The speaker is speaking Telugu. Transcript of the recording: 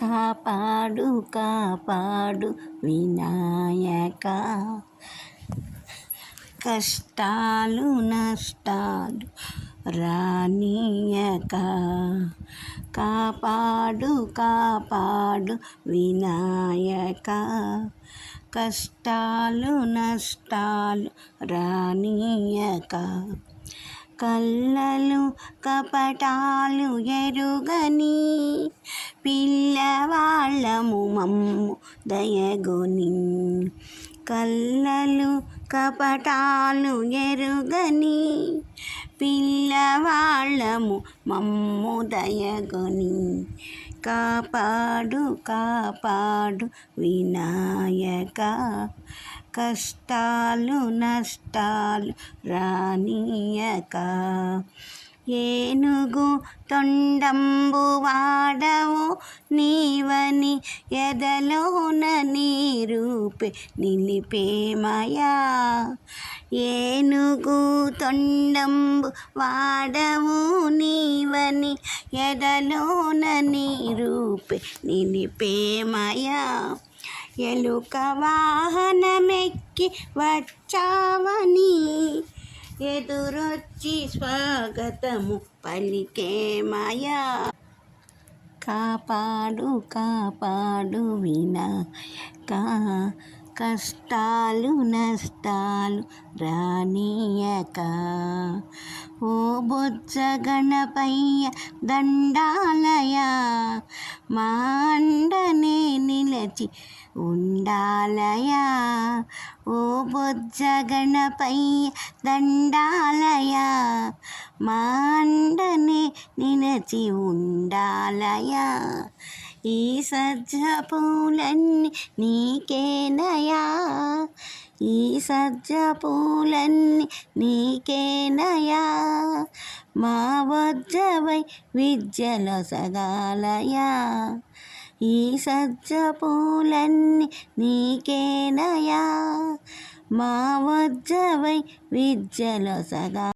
కాపాడు కాపాడు వినాయక, కష్టాలు నష్టాలు రానీయక. కాపాడు కాపాడు వినాయక, కష్టాలు నష్టాలు రానీయక. కల్లలు కపటాలు ఎరుగని పిల్లవాళ్ళము మమ్ము దయగొని. కల్లలు కపటాలు ఎరుగని పిల్లవాళ్ళము మమ్ము దయగొని. కాపాడు కాపాడు వినాయక, కష్టాలు నష్టాలు రానీయక. ఏనుగు తొండంబు వాడవు నీవని ఎదలోన నీ రూపే నిలిపేమయా. ఏనుగు తొండంబు వాడవు నీవని ఎదలోన నీ రూపే నిలిపేమయా. ఎలుక వాహనమెక్కి వచ్చావని ఎదురొచ్చి స్వాగతము పలికేమయా. కాపాడు కాపాడు వినాయక, కష్టాలు నష్టాలు రానీయక. ఓ బొజ్జ గణపయ్య దండాలయ, మా అండనే నిలచి ఉండాలయా. ఓ బొజ్జ గణపయ్య దండాలయ, మా అండనే నిలచి ఉండాలయా. ఈ సజ్జ పూలన్నీ నీకేనయా, ఈ సజ్జ పూలన్నీ నీకేనయా. మా వజ్జవై విద్యలొసగాలయా. ఈ సజ్జ పూలన్నీ నీకేనయా, మా వజ్జవై విద్యలొసగా.